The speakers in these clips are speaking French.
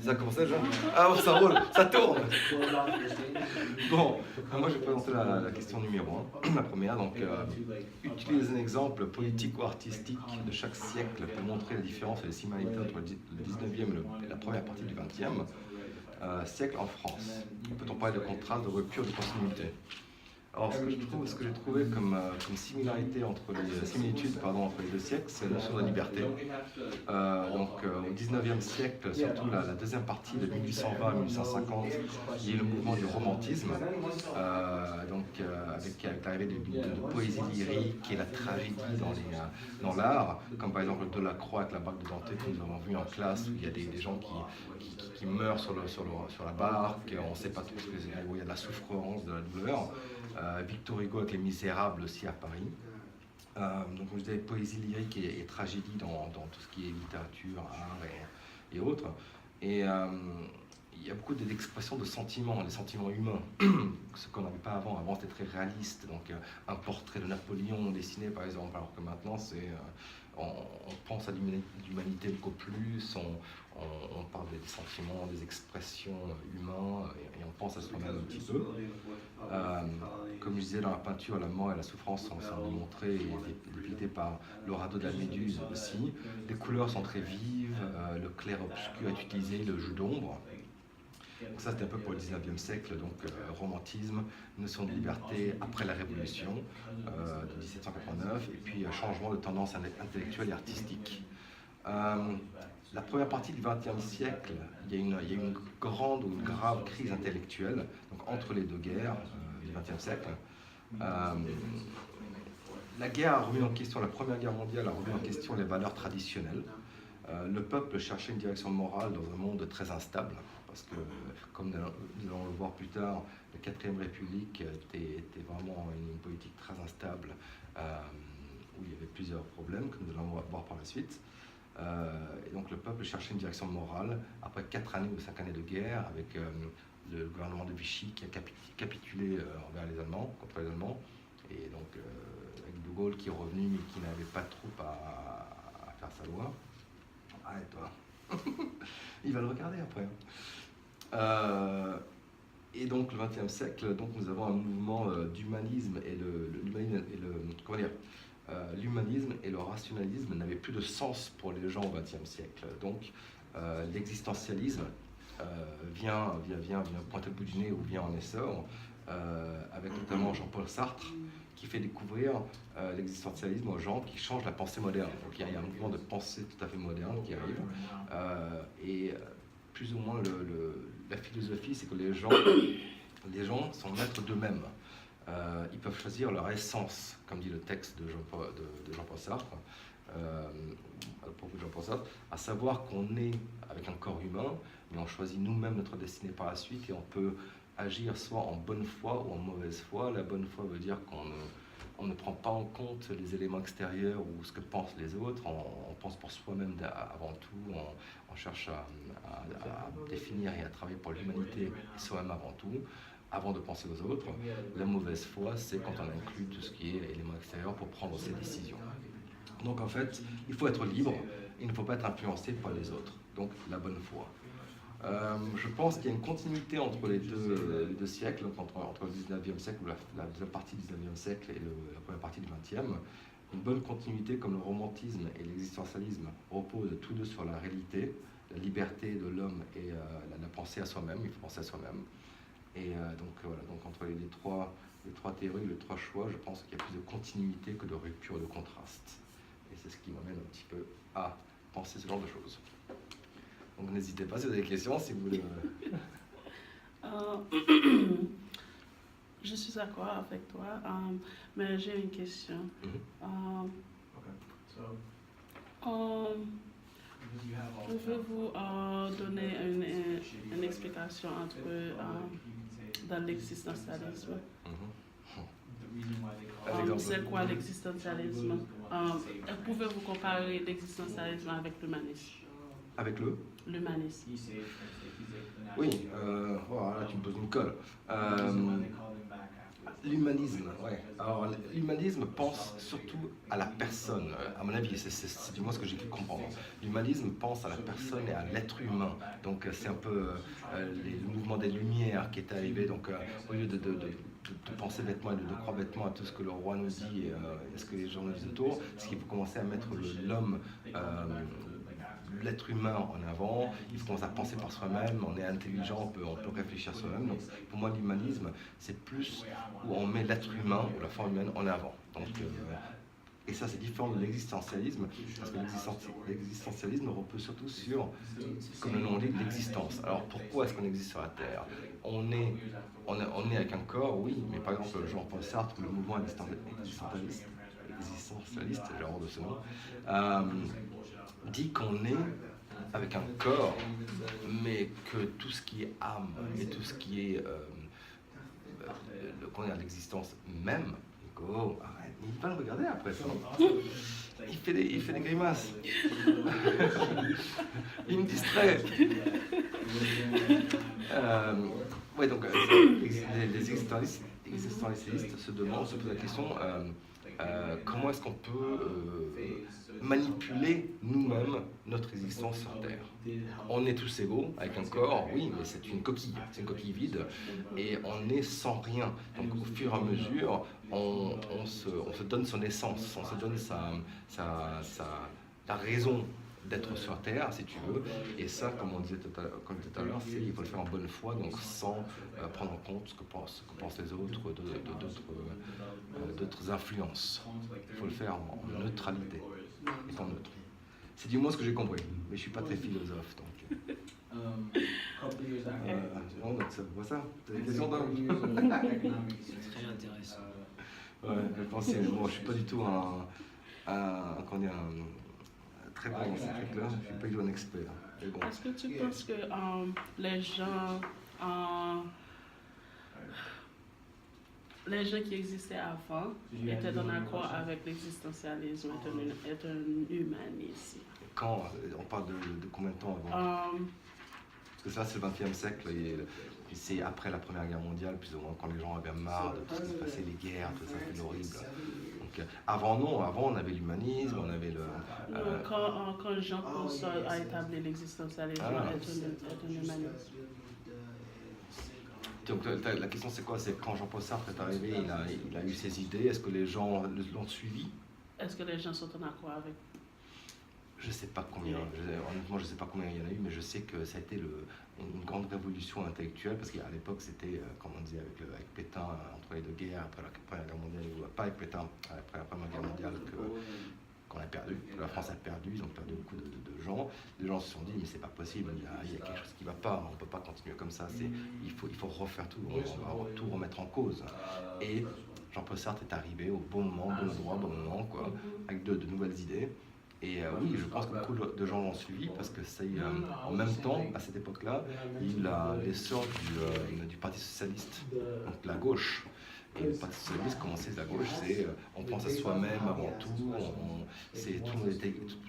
Ça a commencé déjà? Ah, bon, ça roule, ça tourne. Bon, moi je vais présenter la question numéro 1, la première. Donc, utilise un exemple politique ou artistique de chaque siècle pour montrer la différence et les similarités entre le 19e et la première partie du 20e siècle en France. Peut-on parler de contraste, de rupture, de continuité? Alors, ce que j'ai trouvé comme similarité entre les similitudes entre les deux siècles, c'est la notion de liberté. Au 19e siècle, surtout la deuxième partie de 1820 à 1850, il y a eu le mouvement du romantisme, avec l'arrivée de poésie lyrique et la tragédie dans l'art, comme par exemple Delacroix avec la barque de Dante que nous avons vu en classe, où il y a des gens qui meurent sur la barque, on ne sait pas trop ce que c'est, où il y a de la souffrance, de la douleur. Victor Hugo avec Les Misérables aussi à Paris. Donc je disais poésie lyrique et tragédie dans tout ce qui est littérature, art et autres. Et il y a beaucoup d'expressions de sentiments, des sentiments humains, ce qu'on n'avait pas avant. Avant c'était très réaliste, donc un portrait de Napoléon dessiné par exemple, alors que maintenant on pense à l'humanité beaucoup plus, on parle des sentiments, des expressions humains, et on pense à soi-même un petit peu. Comme je disais, dans la peinture, la mort et la souffrance sont démontrées et dépictées par le radeau de la Méduse aussi. Les couleurs sont très vives, le clair-obscur est utilisé, le jeu d'ombre. Donc ça c'était un peu pour le 19e siècle, donc romantisme, notion de liberté après la Révolution de 1789, et puis changement de tendance intellectuelle et artistique. La première partie du XXe siècle, il y a une grande ou une grave crise intellectuelle, donc entre les deux guerres du XXe siècle. La guerre a remis en question, la Première Guerre mondiale a remis en question les valeurs traditionnelles. Le peuple cherchait une direction morale dans un monde très instable, parce que, comme nous allons le voir plus tard, la 4e République était vraiment une politique très instable, où il y avait plusieurs problèmes que nous allons voir par la suite. Et donc le peuple cherchait une direction morale après 4 années ou 5 années de guerre, avec le gouvernement de Vichy qui a capitulé envers les Allemands, contre les Allemands, et donc avec De Gaulle qui est revenu mais qui n'avait pas de troupes à faire sa loi. Arrête-toi. Il va le regarder après. Et donc le XXe siècle, donc nous avons un mouvement d'humanisme et l'humanisme et le rationalisme n'avaient plus de sens pour les gens au XXe siècle. Donc l'existentialisme vient pointer le bout du nez ou vient en essor, avec notamment Jean-Paul Sartre, qui fait découvrir l'existentialisme aux gens, qui change la pensée moderne. Donc il y a un mouvement de pensée tout à fait moderne qui arrive. Et plus ou moins la philosophie, c'est que les gens sont maîtres d'eux-mêmes. Ils peuvent choisir leur essence, comme dit le texte de Jean-Paul Sartre, à propos de Jean-Paul Sartre, à savoir qu'on est avec un corps humain, mais on choisit nous-mêmes notre destinée par la suite, et on peut agir soit en bonne foi ou en mauvaise foi. La bonne foi veut dire qu'on ne prend pas en compte les éléments extérieurs ou ce que pensent les autres, on pense pour soi-même avant tout, on cherche à définir et à travailler pour l'humanité soi-même avant tout, avant de penser aux autres. La mauvaise foi, c'est quand on inclut tout ce qui est éléments extérieurs pour prendre ses décisions. Donc en fait, il faut être libre, il ne faut pas être influencé par les autres. Donc la bonne foi. Je pense qu'il y a une continuité entre les deux siècles, entre le 19e siècle, ou la deuxième partie du 19e siècle et la première partie du 20e. Une bonne continuité, comme le romantisme et l'existentialisme reposent tous deux sur la réalité, la liberté de l'homme et la pensée à soi-même. Il faut penser à soi-même. Et donc entre les trois théories, les trois choix, je pense qu'il y a plus de continuité que de rupture, de contraste. Et c'est ce qui m'amène un petit peu à penser ce genre de choses. Donc n'hésitez pas si vous avez des questions, si vous voulez. Je suis d'accord avec toi, mais j'ai une question. Pouvez-vous donner une explication dans l'existentialisme? C'est quoi l'existentialisme? Pouvez-vous comparer l'existentialisme avec l'humanisme? Avec l'humanisme. Oui, voilà, tu me poses une colle. L'humanisme, ouais. Alors, l'humanisme pense surtout à la personne. À mon avis, c'est du moins ce que j'ai pu comprendre. L'humanisme pense à la personne et à l'être humain. Donc, c'est un peu le mouvement des Lumières qui est arrivé. Donc, au lieu de penser bêtement et de croire bêtement à tout ce que le roi nous dit et ce que les gens nous disent autour, c'est qu'il faut commencer à mettre l'homme, l'être humain en avant. Il faut commencer à penser par soi-même. On est intelligent, on peut réfléchir soi-même. Donc, pour moi, l'humanisme, c'est plus où on met l'être humain ou la forme humaine en avant. Donc, et ça, c'est différent de l'existentialisme, parce que l'existentialisme repose surtout sur, comme le nom dit, l'existence. Alors, pourquoi est-ce qu'on existe sur la Terre? On est avec un corps, oui, mais par exemple, Jean-Paul Sartre, le mouvement existentialiste, j'ai horreur de ce nom, dit qu'on est avec un corps, mais que tout ce qui est âme et tout ce qui est l'existence même. Oh, arrête, il va le regarder après ça. Il fait des grimaces. Il me distrait. Ouais, donc les existentialistes se posent la question comment est-ce qu'on peut manipuler nous-mêmes notre existence sur Terre. On est tous égaux avec un corps, oui, mais c'est une coquille vide, et on est sans rien. Donc au fur et à mesure, on se donne son essence, on se donne la raison d'être sur Terre, si tu veux, et ça, comme on disait tout à l'heure, il faut le faire en bonne foi, donc sans prendre en compte ce que pensent les autres, d'autres influences. Il faut le faire en neutralité, étant neutre. C'est du moins ce que j'ai compris, mais je suis pas très philosophe, donc. Non, donc ça voit ça. T'as des questions, Dan? Très intéressant. Ouais, je pense que bon, je suis pas du tout un très bon dans ces trucs-là. Je suis pas du tout un expert. Bon. Est-ce que tu penses que les gens qui existaient avant étaient en accord avec l'existentialisme et un humanisme? Quand on parle de combien de temps avant? Parce que ça, c'est le XXe siècle, et c'est après la Première Guerre mondiale, plus ou moins, quand les gens avaient marre de tout ce qui se passait, les guerres, tout ça, c'était horrible. Donc, avant, non, avant, on avait l'humanisme, on avait le... Quand Jean-Paul Sartre a établi l'existentialisme et un humanisme. Donc, la question, c'est quoi? C'est quand Jean-Paul Sartre est arrivé, il a eu ses idées, est-ce que les gens l'ont suivi? Est-ce que les gens sont en accord avec? Je sais pas combien, honnêtement je sais pas combien il y en a eu, mais je sais que ça a été une grande révolution intellectuelle, parce qu'à l'époque c'était, comme on dit avec Pétain, entre les deux guerres, après la Première Guerre mondiale, ou pas avec Pétain, après la Première Guerre mondiale, qu'on a perdu, que la France a perdu, ils ont perdu beaucoup de gens. Les gens se sont dit, mais c'est pas possible, il y a quelque chose qui va pas, on peut pas continuer comme ça, il faut refaire tout, on va tout remettre en cause. Et Jean-Paul Sartre est arrivé au bon moment, bon endroit, bon moment, quoi, avec de nouvelles idées. Et oui, je pense que beaucoup de gens l'ont suivi, parce que c'est en même temps, à cette époque-là, il y a l'essor du Parti Socialiste, donc la gauche. Et le Parti Socialiste, comment c'est la gauche? C'est on pense à soi-même avant tout,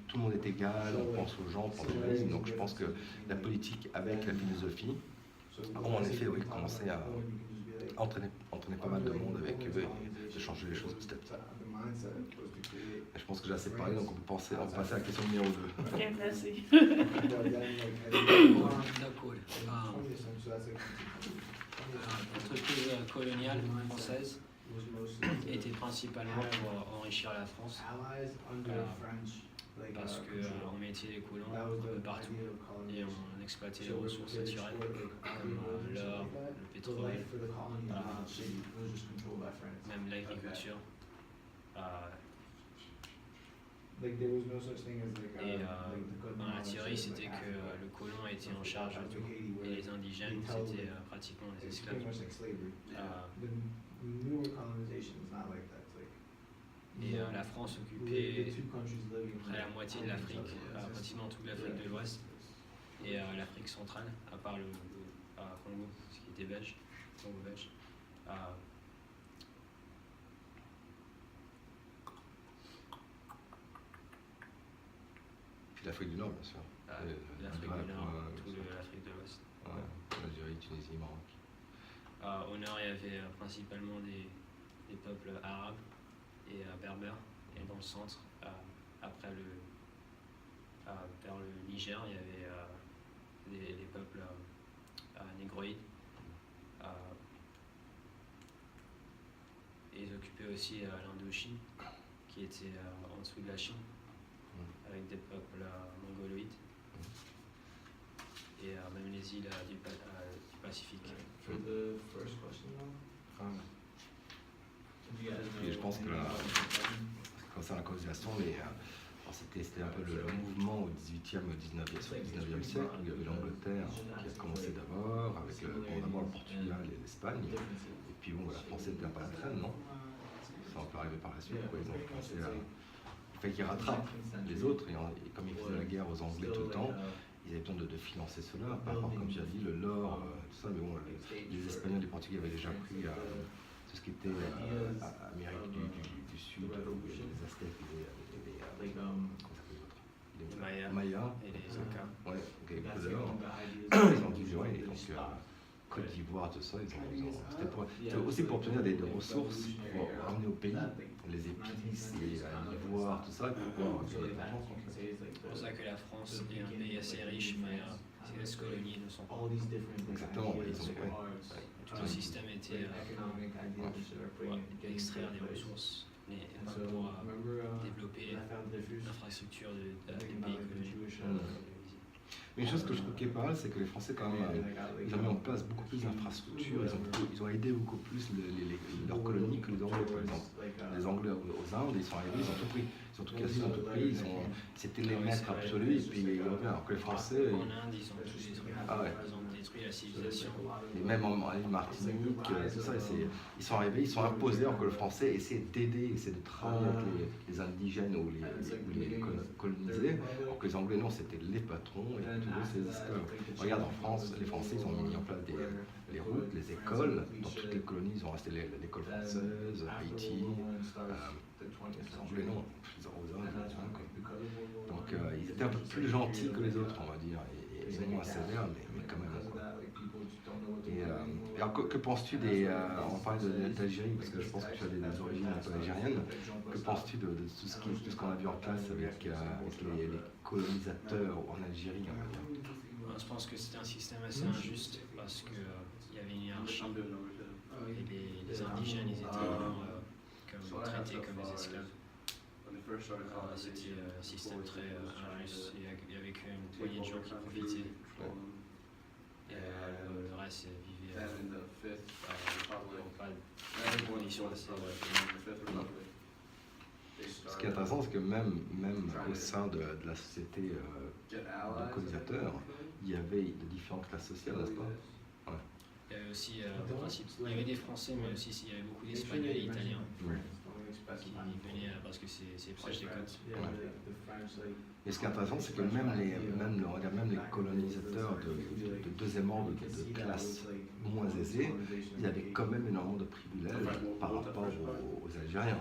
tout le monde est égal, on pense aux gens, on pense aux gens. Donc je pense que la politique avec la philosophie ont en effet commencé à entraîner pas mal de monde avec eux et de changer les choses petit à petit. Je pense que j'ai assez parlé, donc on peut passer à la question numéro 2. Ok, merci. D'accord. L'entreprise coloniale française était principalement pour enrichir la France, parce qu'on mettait les colons un peu partout et on exploitait les ressources naturelles comme l'or, le pétrole, même l'agriculture. Et la théorie, c'était que le colon était en charge de tout et les indigènes, c'était pratiquement des esclaves. Et la France occupait près la moitié de l'Afrique, pratiquement toute l'Afrique de l'Ouest et l'Afrique centrale, à part le Congo, ce qui était belge, Congo belge. Puis l'Afrique du Nord, bien sûr. L'Afrique du Nord, toute l'Afrique de l'Ouest. Ouais, l'Algérie, Tunisie, Maroc. Au nord, il y avait principalement des peuples arabes et berbères. Et dans le centre, après vers le Niger, il y avait les peuples négroïdes. Et ils occupaient aussi l'Indochine, qui était en dessous de la Chine, avec des peuples mongoloïdes. Et même les îles du Pacifique. For the first question, Et je pense que concernant la colonisation, c'était un peu le mouvement au 18e, 19e siècle, où il y avait l'Angleterre qui a commencé d'abord, avec d'abord le Portugal et l'Espagne. Et puis bon, la France était un peu à la traîne, non? Ça peut arriver par la suite, quoi. Ils ont commencé à... Il fallait qu'ils rattrapent les autres, et comme ils faisaient la guerre aux Anglais tout le temps, ils avaient besoin de financer cela, par rapport, comme tu as dit, le lore, tout ça, mais bon, les Espagnols et les Portugais avaient déjà pris tout ce qui était Amérique du Sud, les Aztèques et les comment ça s'appelle les autres? Mayas. Et les Incas. Ouais, donc les Couleurs. Ils ont dit, ouais, et donc Côte d'Ivoire, tout ça, c'était aussi pour obtenir des ressources, pour ramener au pays les épices, l'ivoire, tout ça, et pour pouvoir gagner de l'argent. C'est pour ça que la France est un pays assez riche, mais ses colonies ne sont pas. Exactement, ils ont Tout le système était pour extraire des ressources, mais pas pour développer l'infrastructure des pays colonisés. Mais une chose que je trouve qui est pas mal, c'est que les Français, quand même, ils ont mis en place beaucoup plus d'infrastructures, ils ont aidé beaucoup plus leurs colonies que les Anglais, par exemple. Les Anglais aux Indes, ils sont arrivés, ils ont tout pris, ils ont tout cassé, ils ont tout pris, c'était les maîtres absolus, et puis ils reviennent. Alors que les Français. En Inde, ils ont tout détruit. Ils ont détruit la civilisation. Et même en Martinique, tout ça, ils sont arrivés, ils sont imposés, alors que le Français essaie d'aider, essaie de travailler avec les indigènes ou les colonisés, alors que les Anglais, non, c'était les patrons et tous les esclaves. Regarde, en France, les Français, ils ont mis en place les routes, les écoles. Dans toutes les colonies, ils ont resté l'école française, Haïti. Les Anglais, non, les Araucanes, donc ils étaient un peu plus gentils que les autres, on va dire, et moins sévères, mais quand même. Et alors, que penses-tu on parlait d'Algérie, parce que je pense que tu as des origines un peu algériennes, que penses-tu de tout ce qu'on a vu en classe avec les colonisateurs en Algérie, on va dire? Je pense que c'était un système assez injuste, parce qu'il y avait une hiérarchie, et les indigènes, ils étaient traités comme des esclaves. C'était un système très injuste, il y avait qu'une poignée de gens qui profitaient. Et le reste vivait pas de conditions assez Ce qui est intéressant, c'est que même au sein de la société de colonisateurs, il y avait de différentes classes sociales, n'est-ce pas? Ouais. Il y avait aussi, il y avait des Français, mais aussi il y avait beaucoup d'Espagnols et d'Italiens qui venaient parce que c'est proche des côtes. Et ce qui est intéressant, c'est que même les colonisateurs de deuxième ordre, de classe moins aisée, ils avaient quand même énormément de privilèges par rapport aux Algériens.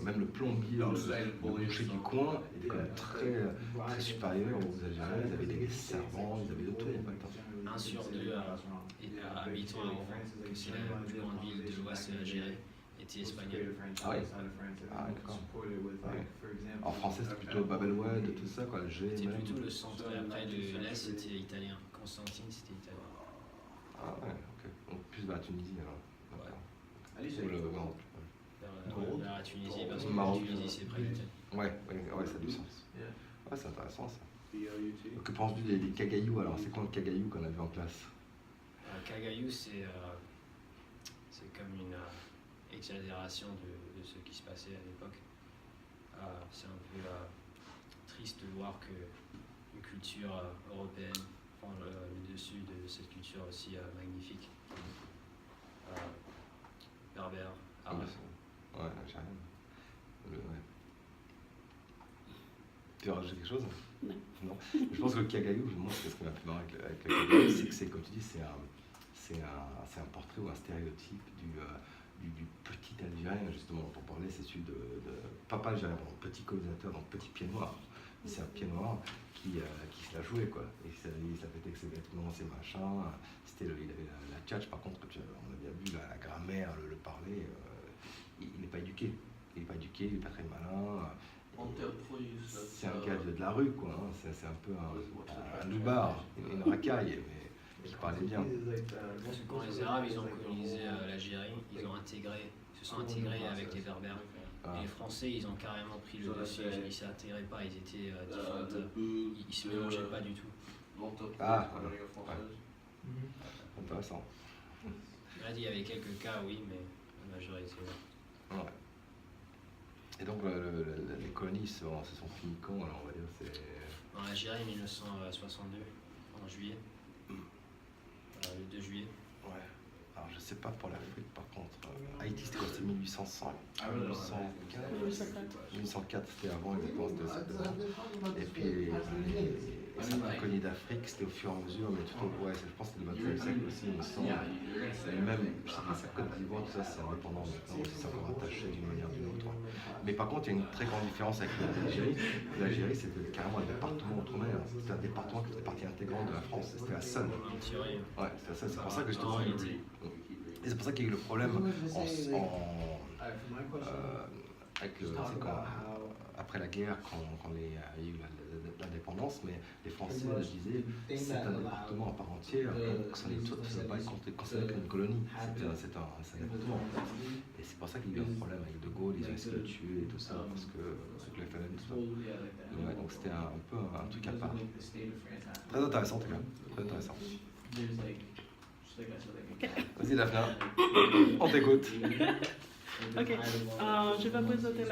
Même le plombier, le boucher du coin était quand même très supérieur aux Algériens. Ils avaient des servants, ils avaient de tout en fait. 1 sur 2 habitants que c'est la plus grande ville de l'Ouest algérien était espagnol. Ah oui. Ah d'accord. Ouais. En français, c'était plutôt Bab el Oued, tout ça, quoi, Alger. C'était plutôt le centre, et après de l'Est, c'était italien. Constantine, c'était italien. Ah ouais, ok. Donc plus vers la Tunisie alors. Ouais. Ou le Maroc. Vers la Tunisie, parce que Maroc, la Tunisie, c'est près de l'Italie. Ouais, ça a du sens. Ouais, c'est intéressant ça. Que penses-tu des cagaillous alors? C'est quoi le cagaillou qu'on a vu en classe? Cagaillou, c'est comme une exagération de ce qui se passait à l'époque. C'est un peu triste de voir que une culture européenne prend le dessus de cette culture aussi magnifique. Berbère, arabe. Ouais, j'arrive. Ouais. Tu veux rajouter quelque chose? Non. Je pense que le cagaillou, moi, ce qui m'a fait marrer avec le cagaillou, c'est que c'est, comme tu dis, c'est un portrait ou un stéréotype du petit Algérien, justement, dont on parlait, c'est celui de papa algérien, petit colonisateur, donc petit pied noir. C'est un pied noir qui se la jouait, quoi. Et il s'appelait avec ses vêtements ses machins. Il avait la tchatch, par contre, on a bien vu la grammaire, le parler. Il n'est pas éduqué. Il n'est pas éduqué, il n'est pas très malin. C'est un gars de la rue, quoi. Hein. C'est un peu un loupard, une racaille, mais qui parlait bien. Parce que quand les Arabes ils ont colonisé l'Algérie, ils se sont intégrés avec les Berbères. Ah. Et les Français, ils ont carrément pris le dessus, ils ne s'intégraient pas, ils étaient différents. Ils ne se mélangeaient pas du tout. Ah, ouais. Intéressant. Là, il y avait quelques cas, oui, mais la majorité, non. Ouais. Et donc, les colonies se sont finies quand, alors on va dire, c'est... En Algérie, 1962, en juillet. Le 2 juillet. Ouais. Alors, je sais pas pour l'Afrique, par contre. Haïti, c'était quoi? C'était 1805 1804, c'était avant l'indépendance de cette. Et puis, les certaines colonies d'Afrique, c'était au fur et à mesure, mais tout au ouais, je pense que c'était le 20e siècle aussi, il me semble. Et même, je sais pas, Côte d'Ivoire, tout ça, c'est indépendant maintenant, aussi, c'est encore attaché d'une manière ou d'une autre. Mais par contre, il y a une très grande différence avec l'Algérie. L'Algérie, c'était carrément un département outre-mer. C'était un département qui était partie intégrante de la France. C'était la seule. Ouais, c'était la seule. C'est pour ça que je te dis. Et c'est pour ça qu'il y a eu le problème avec après la guerre, quand il y a eu l'indépendance, mais les Français disaient c'est un département à part entière, donc ça ne peut pas être considéré comme une colonie, c'est un département. Et c'est pour ça qu'il y a eu un problème avec De Gaulle, ils ont essayé de le tuer et tout ça, parce que le FLN, tout ça. Ouais, donc c'était un peu un truc à part. Très intéressant en tout cas, très intéressant. Vas-y Daphna, on t'écoute. Ok, je vais présenter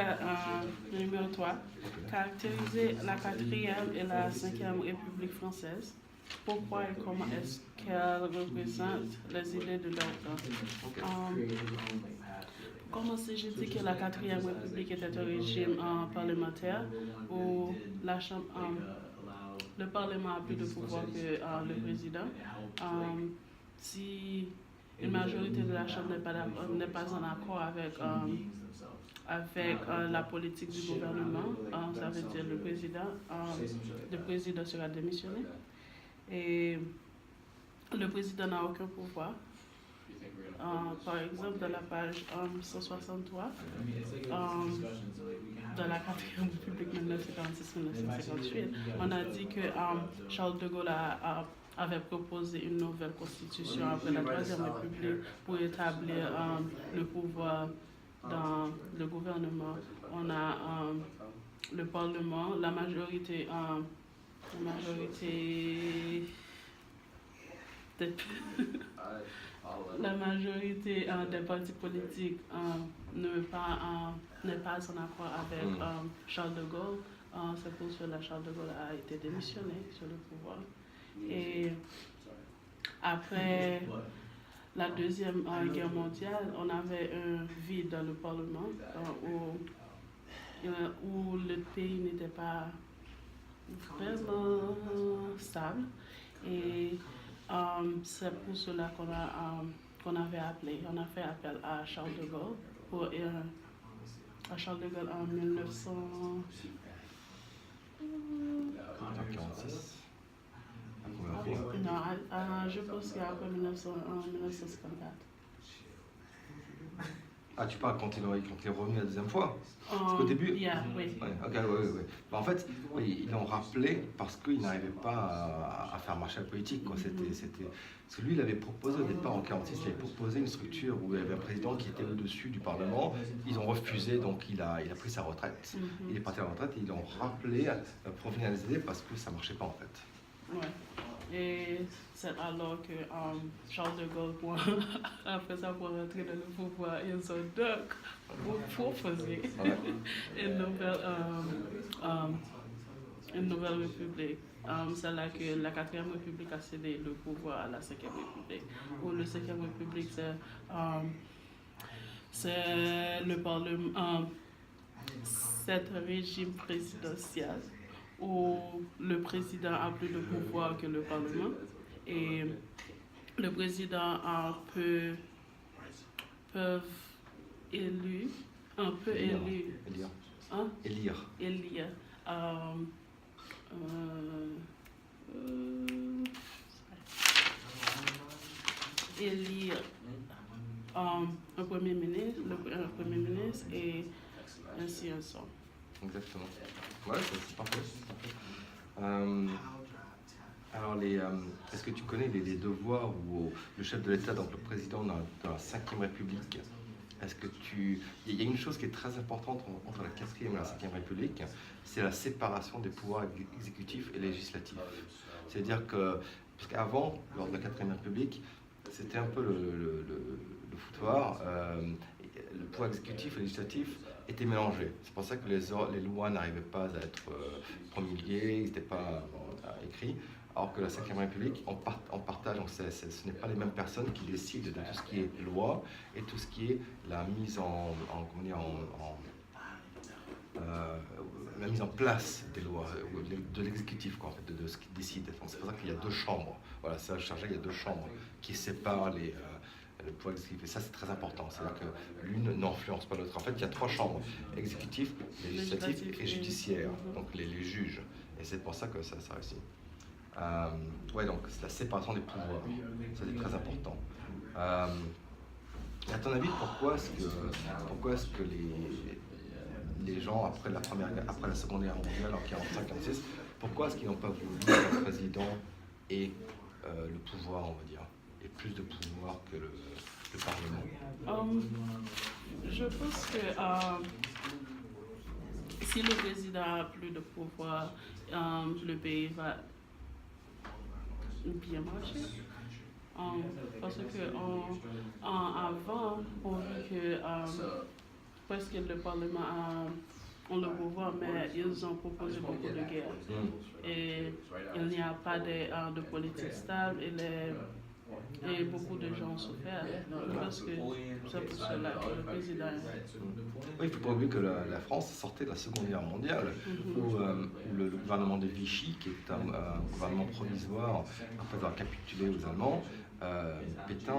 le numéro 3. Caractériser la 4e et la 5e République française. Pourquoi et comment est-ce qu'elles représentent les idées de leur temps. Pour commencer, j'ai dit que la 4e République était un régime parlementaire où le Parlement a plus de pouvoir que le président. Si une majorité de la Chambre n'est pas en accord avec la politique du gouvernement, ça veut dire le président sera démissionné. Et le président n'a aucun pouvoir. Par exemple, dans la page 163, dans la 4e République 1946-1958, on a dit que Charles de Gaulle avait proposé une nouvelle constitution après la 3e République pour établir le pouvoir dans le gouvernement. On a le Parlement, la majorité des partis politiques n'est pas en accord avec Charles de Gaulle. C'est pour cela que Charles de Gaulle a été démissionné sur le pouvoir. Et après la Deuxième Guerre mondiale, on avait un vide dans le Parlement où le pays n'était pas vraiment stable. Et c'est pour cela qu'on avait on a fait appel à Charles de Gaulle en 1946. Non, je pense qu'après 1954. Ah, tu parles quand il est revenu la deuxième fois? Parce qu'au début... Oui. Ouais, ok, ouais. Bah, en fait, oui, ils l'ont rappelé parce qu'il n'arrivait pas à faire marcher la politique. Quoi. Parce que lui, il avait proposé au départ, en 1946, il avait proposé une structure où il y avait un président qui était au-dessus du Parlement. Ils ont refusé, donc il a pris sa retraite. Il est parti à la retraite et ils l'ont rappelé pour venir les aider parce que ça ne marchait pas en fait. Ouais. Et c'est alors que Charles de Gaulle, après avoir rentré dans le pouvoir, ils ont donc proposé une nouvelle république. C'est là que la 4e République a cédé le pouvoir à la 5e République. Où la 5e République, c'est le Parlement, c'est un régime présidentiel où le président a plus de pouvoir que le Parlement et le président peut élire élire un premier ministre, un premier ministre et ainsi un son. Exactement. Ouais, c'est parfait. Alors, est-ce que tu connais les devoirs où le chef de l'État, donc le président dans la 5e République, est-ce que il y a une chose qui est très importante entre la 4e et la 5e République, c'est la séparation des pouvoirs exécutifs et législatifs. C'est-à-dire que, parce qu'avant, lors de la 4e République, c'était un peu le foutoir, le pouvoir exécutif et législatif étaient mélangés. C'est pour ça que les lois n'arrivaient pas à être promulguées, ils n'étaient pas écrits. Alors que la 5e République, on partage, donc ce n'est pas les mêmes personnes qui décident de tout ce qui est loi et tout ce qui est la mise la mise en place des lois, de l'exécutif, en fait, de ce qui décide. Donc, c'est pour ça qu'il y a 2 chambres. Voilà, ça a chargé, il y a 2 chambres qui séparent le pouvoir exécutif. Et ça, c'est très important. C'est-à-dire que l'une n'influence pas l'autre. En fait, il y a 3 chambres, exécutif, législatif et judiciaire, donc les juges. Et c'est pour ça que ça réussit. Ouais, donc c'est la séparation des pouvoirs, ça c'est très important. À ton avis, pourquoi est-ce que les gens après la Seconde Guerre mondiale en 45-46, pourquoi est-ce qu'ils n'ont pas voulu que le président ait le pouvoir, on va dire, et plus de pouvoir que le Parlement? Je pense que si le président a plus de pouvoir, le pays va bien marcher. Parce que avant, on vit que presque le Parlement a le pouvoir, mais ils ont proposé beaucoup de guerres. Et il n'y a pas de politique stable et beaucoup de gens ont souffert. Parce que c'est pour cela que le président... Oui, il ne faut pas oublier que la France sortait de la Seconde Guerre mondiale, où le gouvernement de Vichy, qui est un gouvernement provisoire, après avoir capitulé aux Allemands, Pétain,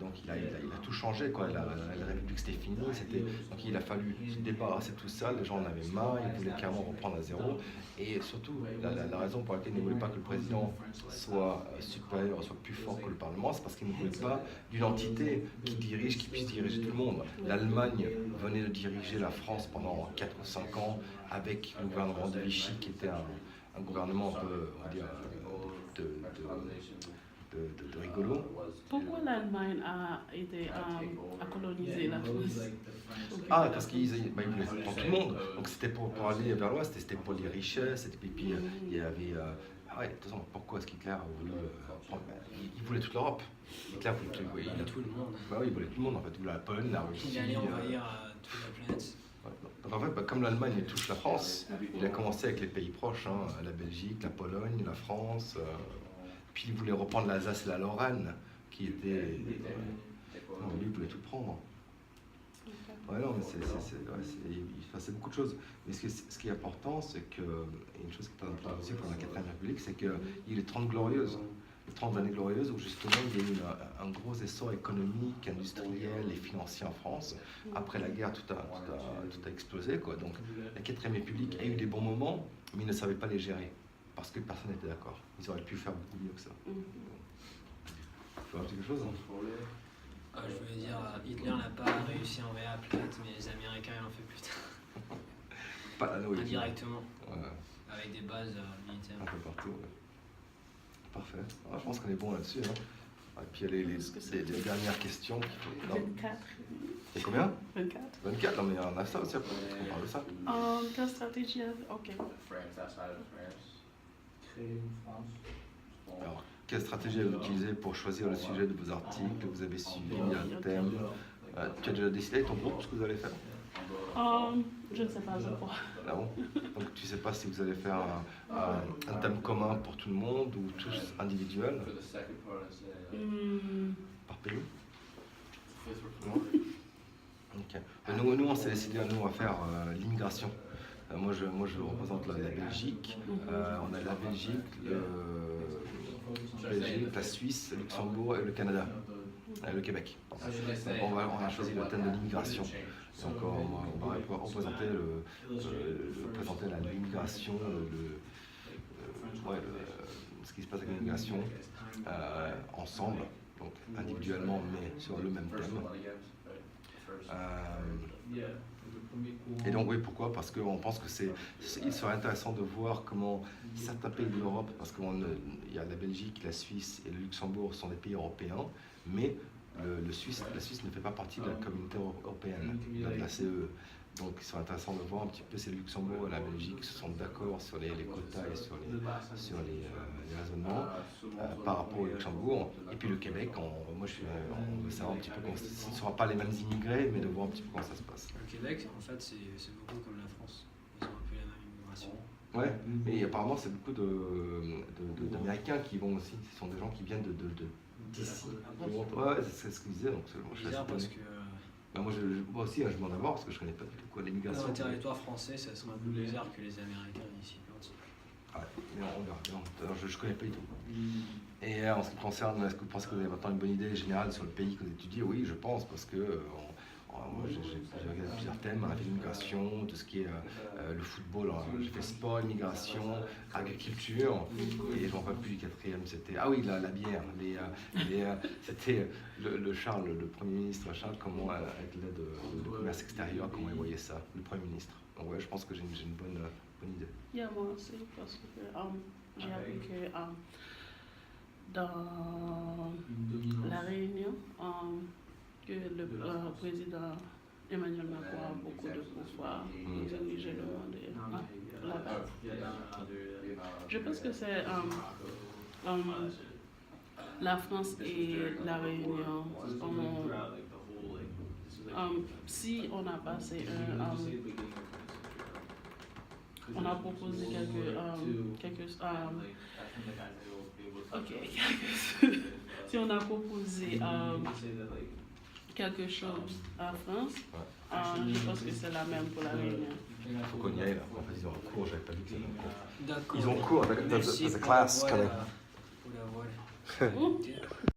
donc il a tout changé, quoi. La République c'était fini, donc il a fallu se débarrasser de tout ça, les gens en avaient marre, ils voulaient carrément reprendre à zéro, et surtout la raison pour laquelle ils ne voulaient pas que le président soit supérieur, soit plus fort que le Parlement, c'est parce qu'ils ne voulaient pas d'une entité qui puisse diriger tout le monde. L'Allemagne venait de diriger la France pendant 4 ou 5 ans avec le gouvernement de Vichy qui était un gouvernement un peu, on va dire, de rigolo. Pourquoi l'Allemagne a colonisé la France? Parce qu'ils voulaient pour tout le monde. Donc c'était pour aller vers l'ouest, c'était pour les richesses, et puis il y avait... de toute façon, pourquoi est-ce qu'Hitler a voulu prendre... Il voulait toute l'Europe. Hitler voulait tout le monde. Oui, il voulait tout le monde en fait. Il voulait la Pologne, la Russie. Il allait envahir toute la planète. Donc en fait, comme l'Allemagne touche la France, il a commencé avec les pays proches, la Belgique, la Pologne, la France... Puis il voulait reprendre l'Alsace et la Lorraine, qui étaient... lui, il voulait tout prendre. Ouais, non, mais c'est beaucoup de choses. Mais ce qui est important, c'est que... Et une chose qui est importante aussi pour la 4e République, c'est qu'il y a eu les 30 glorieuses. Les 30 années glorieuses où justement il y a eu un gros essor économique, industriel et financier en France. Après la guerre, tout a explosé, quoi. Donc la 4e République a eu des bons moments, mais ils ne savaient pas les gérer. Parce que personne n'était d'accord. Ils auraient pu faire beaucoup mieux que ça. Il faut rajouter quelque chose, Je veux dire, Hitler n'a pas réussi à envahir la planète, mais les Américains l'ont fait plus tard. Indirectement. Ouais. Avec des bases militaires. Un peu partout, ouais. Parfait. Je pense qu'on est bon là-dessus. Et puis il y a les dernières questions. 24. Et combien? 24. 24, non mais on a ça aussi après. On parle de ça. Quelle stratégie? Ok. Alors, quelle stratégie avez-vous utilisée pour choisir le sujet de vos articles? Vous avez suivi un thème? Tu as déjà décidé avec ton groupe ce que vous allez faire? Je ne sais pas encore. Ah bon? Donc tu ne sais pas si vous allez faire un thème commun pour tout le monde ou tous individuels? Par pays? Non? Ok. Nous on s'est décidé à faire l'immigration. Moi je représente la Belgique. On a la Belgique, la Suisse, le Luxembourg et le Canada. Le Québec. On a choisi le thème de l'immigration. Donc on va représenter l'immigration, ce qui se passe avec l'immigration ensemble. donc individuellement, mais sur le même thème. Et donc oui, pourquoi? Parce qu'on pense que il serait intéressant de voir comment certains pays d'Europe, parce qu'il y a la Belgique, la Suisse et le Luxembourg sont des pays européens, mais la Suisse ne fait pas partie de la communauté européenne, de la CE. Donc il serait intéressant de voir un petit peu si le Luxembourg et la Belgique se sont d'accord sur les quotas et sur les raisonnements par rapport au Luxembourg. Et puis le Québec, on veut savoir un petit peu ce ne sera pas les mêmes immigrés, mais de voir un petit peu comment ça se passe. Le Québec, en fait, c'est beaucoup comme la France. Ils ont un peu la même immigration. Ouais, mais apparemment c'est beaucoup d'Américains qui vont aussi. Ce sont des gens qui viennent d'ici. Ouais, c'est ce qu'ils disaient. Donc C'est bizarre parce que moi aussi, je m'en avoir parce que je connais pas du tout quoi l'immigration. dans le territoire français, ça serait un peu bizarre que les Américains ici. Ouais, mais on verra bien. Alors, je connais pas du tout. Et en ce qui concerne, est-ce que vous pensez que vous avez maintenant une bonne idée générale sur le pays que vous étudiez? Oui, je pense, parce que moi j'ai regardé plusieurs thèmes, l'immigration, tout ce qui est le football, j'ai fait sport, immigration, agriculture, et je m'en rappelle plus du quatrième, c'était, ah oui, la bière, c'était le Charles, le Premier ministre Charles, comment, avec l'aide de commerce extérieur, comment il voyait ça, le Premier ministre. Donc ouais, je pense que j'ai une bonne idée. Yeah, moi aussi, parce que j'ai appris que dans la Réunion, que le président Emmanuel Macron a beaucoup de pouvoir pour diriger le monde là-bas. Je pense que c'est la France et la Réunion. Si on a passé on a proposé si on a proposé quelque chose en France, je pense que c'est la même pour la Réunion. Il faut qu'on y aille là. En fait, ils ont un cours, j'avais pas vu que c'était un cours. D'accord. Ils ont cours, Merci there's a pour class la coming. voile.